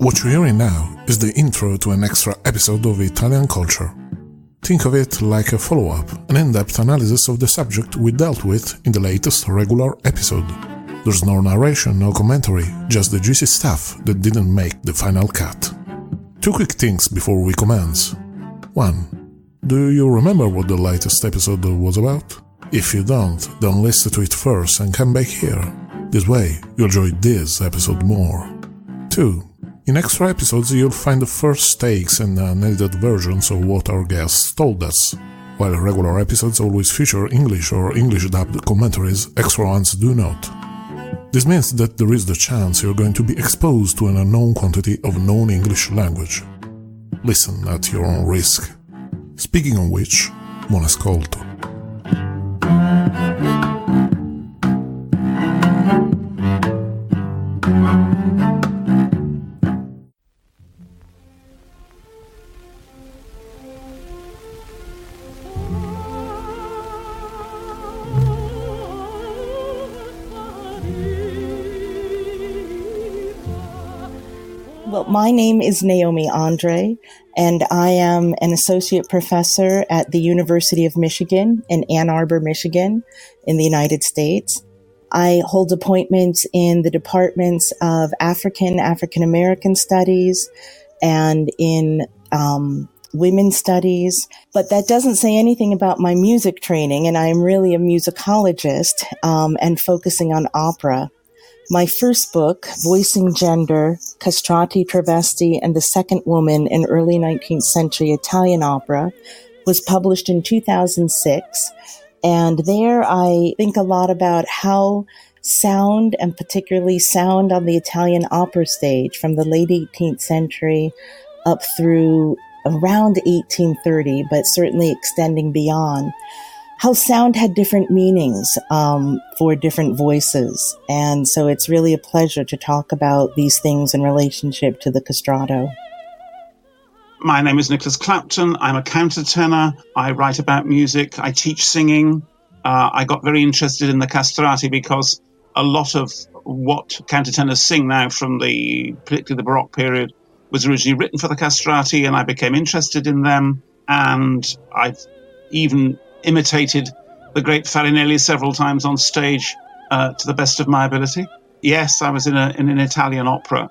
What you're hearing now is the intro to an extra episode of Italian Culture. Think of it like a follow-up, an in-depth analysis of the subject we dealt with in the latest regular episode. There's no narration, no commentary, just the juicy stuff that didn't make the final cut. Two quick things before we commence. 1. Do you remember what the latest episode was about? If you don't, then listen to it first and come back here. This way, you'll enjoy this episode more. 2. In extra episodes, you'll find the first takes and unedited versions of what our guests told us. While regular episodes always feature English or English-dubbed commentaries, extra ones do not. This means that there is the chance you're going to be exposed to an unknown quantity of known English language. Listen at your own risk. Speaking of which, buon ascolto. Well, my name is Naomi André, and I am an associate professor at the University of Michigan in Ann Arbor, Michigan, in the United States. I hold appointments in the departments of African American Studies and in women's studies, but that doesn't say anything about my music training, and I am really a musicologist and focusing on opera. My first book, Voicing Gender, Castrati, Travesti, and the Second Woman in Early 19th Century Italian Opera, was published in 2006. And there I think a lot about how sound, and particularly sound on the Italian opera stage from the late 18th century up through around 1830, but certainly extending beyond, how sound had different meanings for different voices. And so it's really a pleasure to talk about these things in relationship to the castrato. My name is Nicholas Clapton. I'm a countertenor. I write about music. I teach singing. I got very interested in the castrati because a lot of what countertenors sing now from particularly the Baroque period was originally written for the castrati, and I became interested in them. And I've even imitated the great Farinelli several times on stage to the best of my ability. Yes, I was in an Italian opera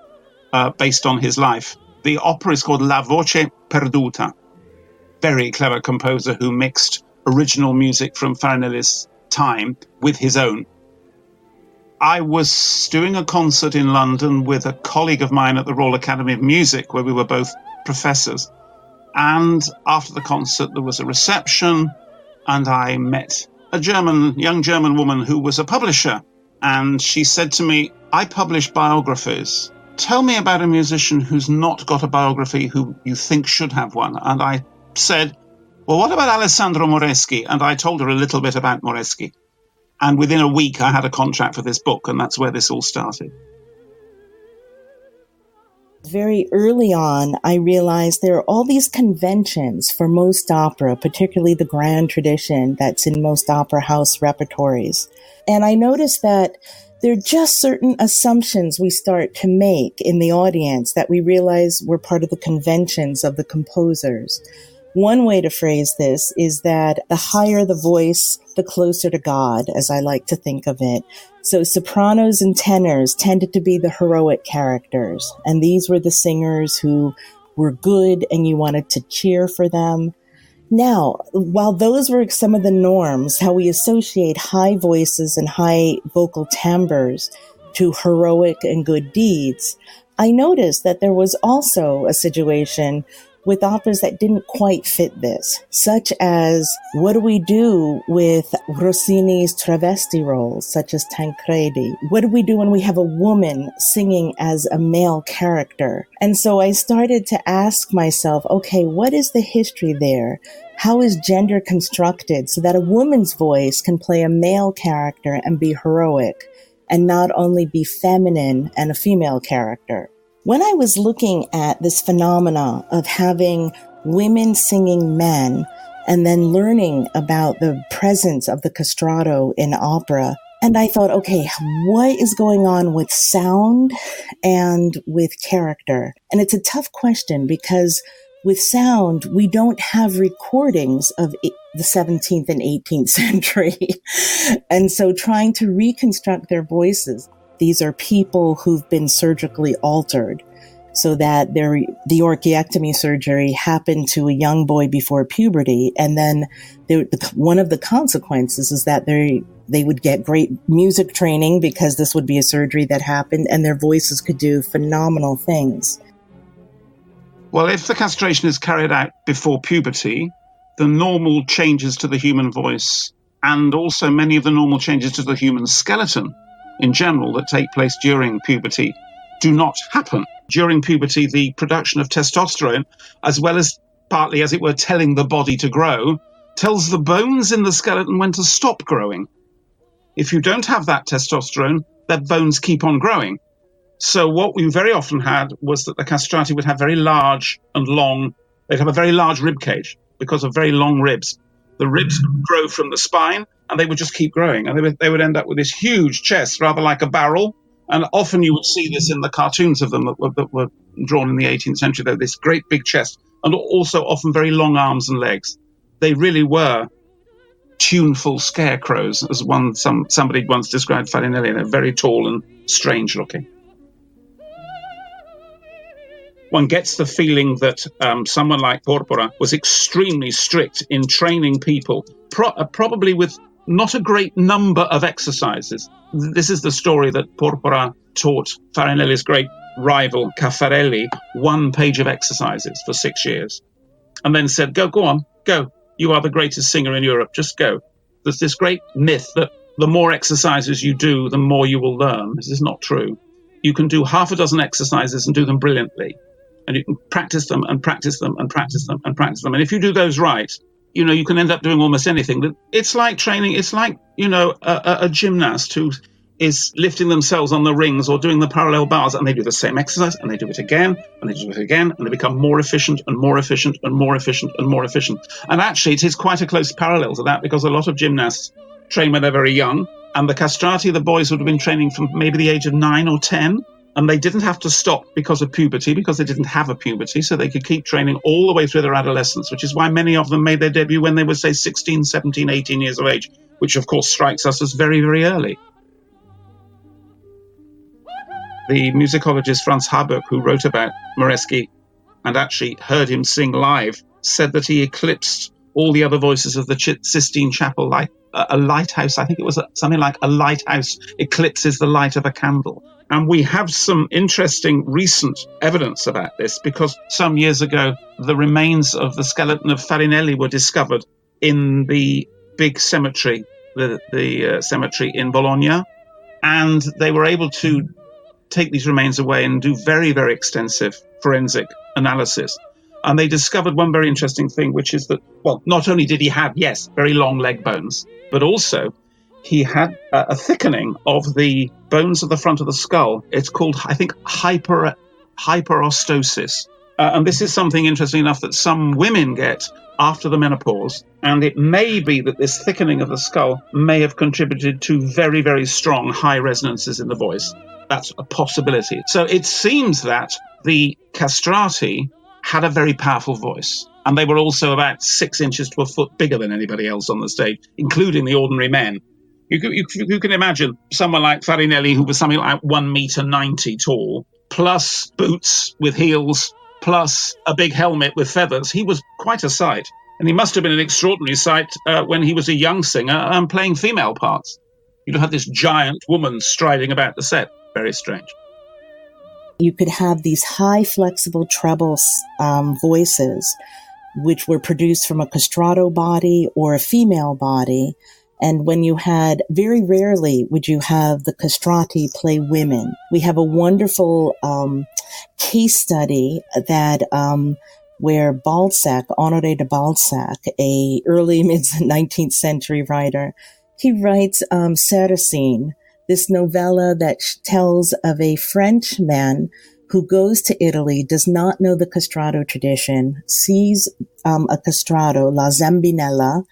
based on his life. The opera is called La Voce Perduta. Very clever composer who mixed original music from Farinelli's time with his own. I was doing a concert in London with a colleague of mine at the Royal Academy of Music, where we were both professors. And after the concert, there was a reception, and I met a young German woman who was a publisher. And she said to me, I publish biographies. Tell me about a musician who's not got a biography who you think should have one. And I said, well, what about Alessandro Moreschi? And I told her a little bit about Moreschi. And within a week, I had a contract for this book, and that's where this all started. Very early on, I realized there are all these conventions for most opera, particularly the grand tradition that's in most opera house repertories. And I noticed that there are just certain assumptions we start to make in the audience that we realize were part of the conventions of the composers. One way to phrase this is that the higher the voice, the closer to God, as I like to think of it. So sopranos and tenors tended to be the heroic characters, and these were the singers who were good and you wanted to cheer for them. Now, while those were some of the norms, how we associate high voices and high vocal timbres to heroic and good deeds, I noticed that there was also a situation with operas that didn't quite fit this, such as what do we do with Rossini's travesti roles, such as Tancredi? What do we do when we have a woman singing as a male character? And so I started to ask myself, okay, what is the history there? How is gender constructed so that a woman's voice can play a male character and be heroic, and not only be feminine and a female character? When I was looking at this phenomena of having women singing men and then learning about the presence of the castrato in opera, And I thought, okay, what is going on with sound and with character? And it's a tough question because with sound, we don't have recordings of the 17th and 18th century. And so trying to reconstruct their voices, these are people who've been surgically altered so that the orchiectomy surgery happened to a young boy before puberty. And then one of the consequences is that they would get great music training because this would be a surgery that happened and their voices could do phenomenal things. Well, if the castration is carried out before puberty, the normal changes to the human voice and also many of the normal changes to the human skeleton in general that take place during puberty do not happen. During puberty, the production of testosterone, as well as partly, as it were, telling the body to grow, tells the bones in the skeleton when to stop growing. If you don't have that testosterone, their bones keep on growing. So what we very often had was that the castrati would have very large and long, they'd have a very large rib cage because of very long ribs. The ribs would grow from the spine and they would just keep growing. And they would end up with this huge chest, rather like a barrel. And often you would see this in the cartoons of them that were drawn in the 18th century. They had this great big chest and also often very long arms and legs. They really were tuneful scarecrows, as somebody once described Farinelli. They're very tall and strange looking. One gets the feeling that someone like Porpora was extremely strict in training people, probably with not a great number of exercises. This is the story that Porpora taught Farinelli's great rival, Caffarelli, 1 page of exercises for 6 years, and then said, go on, go. You are the greatest singer in Europe, just go. There's this great myth that the more exercises you do, the more you will learn. This is not true. You can do half a dozen exercises and do them brilliantly. And you can practice them and practice them and practice them and practice them. And if you do those right, you can end up doing almost anything. It's like training. It's like, a gymnast who is lifting themselves on the rings or doing the parallel bars, and they do the same exercise and they do it again and they do it again, and they become more efficient and more efficient and more efficient and more efficient. And actually, it is quite a close parallel to that, because a lot of gymnasts train when they're very young, and the castrati, the boys, would have been training from maybe the age of 9 or 10. And they didn't have to stop because of puberty, because they didn't have a puberty, so they could keep training all the way through their adolescence, which is why many of them made their debut when they were, say, 16, 17, 18 years of age, which, of course, strikes us as very, very early. The musicologist Franz Haberk, who wrote about Moreschi and actually heard him sing live, said that he eclipsed all the other voices of the Sistine Chapel like a lighthouse. I think it was something like a lighthouse eclipses the light of a candle. And we have some interesting recent evidence about this, because some years ago, the remains of the skeleton of Farinelli were discovered in the big cemetery, the cemetery in Bologna. And they were able to take these remains away and do very, very extensive forensic analysis. And they discovered one very interesting thing, which is that, well, not only did he have, yes, very long leg bones, but also he had a thickening of the bones of the front of the skull. It's called, I think, hyperostosis. And this is something interesting enough that some women get after the menopause. And it may be that this thickening of the skull may have contributed to very, very strong high resonances in the voice. That's a possibility. So it seems that the castrati had a very powerful voice. And they were also about 6 inches to a foot bigger than anybody else on the stage, including the ordinary men. You can imagine someone like Farinelli, who was something like 1.90 meters tall, plus boots with heels, plus a big helmet with feathers. He was quite a sight. And he must have been an extraordinary sight when he was a young singer and playing female parts. You'd have this giant woman striding about the set. Very strange. You could have these high flexible treble voices, which were produced from a castrato body or a female body. And when you had, very rarely would you have the castrati play women. We have a wonderful case study that where Balzac, Honoré de Balzac, a early mid-19th century writer, he writes Sarrasine, this novella that tells of a Frenchman who goes to Italy, does not know the castrato tradition, sees a castrato, La Zambinella,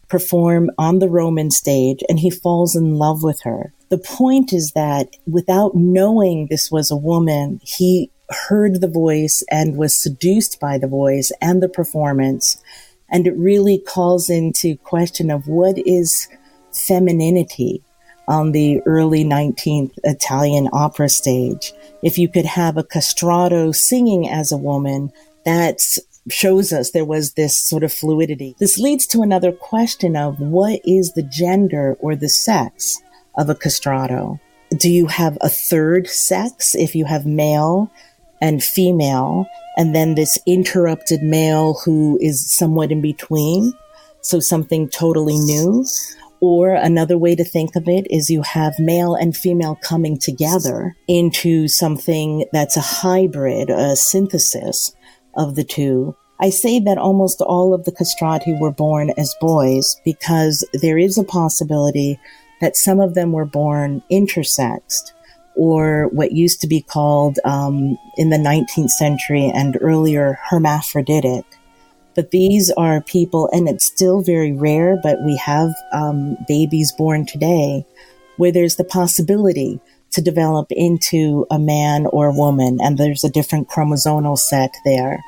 perform on the Roman stage, and he falls in love with her. The point is that without knowing this was a woman, he heard the voice and was seduced by the voice and the performance. And it really calls into question of what is femininity on the early 19th Italian opera stage. If you could have a castrato singing as a woman, that shows us there was this sort of fluidity. This leads to another question of what is the gender or the sex of a castrato? Do you have a third sex if you have male and female, and then this interrupted male who is somewhat in between, so something totally new? Or another way to think of it is you have male and female coming together into something that's a hybrid, a synthesis of the two. I say that almost all of the castrati were born as boys because there is a possibility that some of them were born intersexed, or what used to be called in the 19th century and earlier hermaphroditic. But these are people, and it's still very rare, but we have babies born today where there's the possibility to develop into a man or woman, and there's a different chromosomal set there.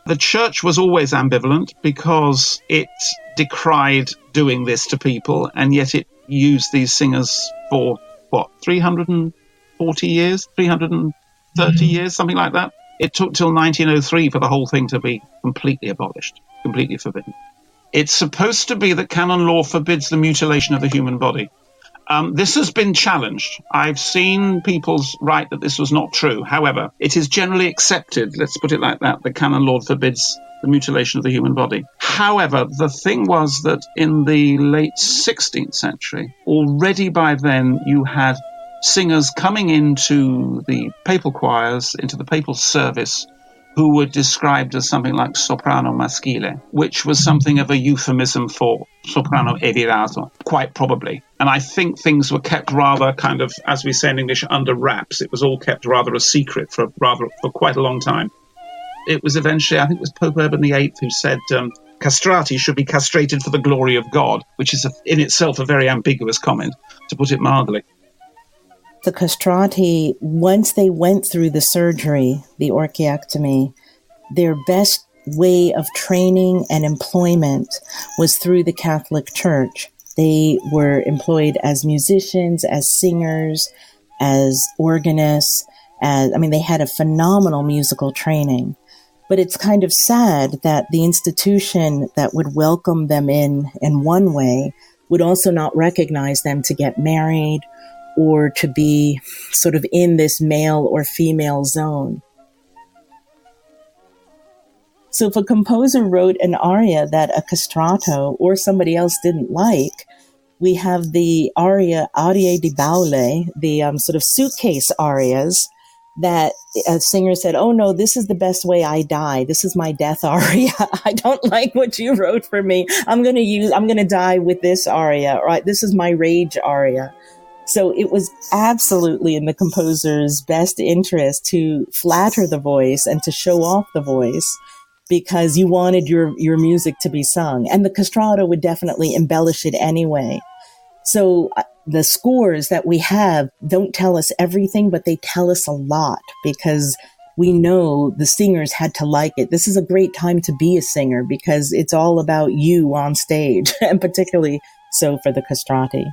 The church was always ambivalent because it decried doing this to people, and yet it used these singers for, 340 years, 330 years, something like that. It took till 1903 for the whole thing to be completely abolished, completely forbidden. It's supposed to be that canon law forbids the mutilation of the human body. This has been challenged. I've seen people write that this was not true. However, it is generally accepted, let's put it like that, the canon law forbids the mutilation of the human body. However, the thing was that in the late 16th century, already by then you had singers coming into the papal choirs, into the papal service, who were described as something like soprano maschile, which was something of a euphemism for soprano evirato, quite probably. And I think things were kept rather kind of, as we say in English, under wraps. It was all kept rather a secret for quite a long time. It was eventually, I think it was Pope Urban VIII who said castrati should be castrated for the glory of God, which is in itself a very ambiguous comment, to put it mildly. The castrati, once they went through the surgery, the orchiectomy, their best way of training and employment was through the Catholic Church. They were employed as musicians, as singers, as organists. They had a phenomenal musical training. But it's kind of sad that the institution that would welcome them in one way would also not recognize them to get married or to be sort of in this male or female zone. So if a composer wrote an aria that a castrato or somebody else didn't like, we have the aria di baule, the sort of suitcase arias that a singer said, oh no, this is the best way I die. This is my death aria. I don't like what you wrote for me. I'm going to die with this aria. Right? This is my rage aria. So it was absolutely in the composer's best interest to flatter the voice and to show off the voice because you wanted your music to be sung. And the castrato would definitely embellish it anyway. So the scores that we have don't tell us everything, but they tell us a lot because we know the singers had to like it. This is a great time to be a singer because it's all about you on stage, and particularly so for the castrati.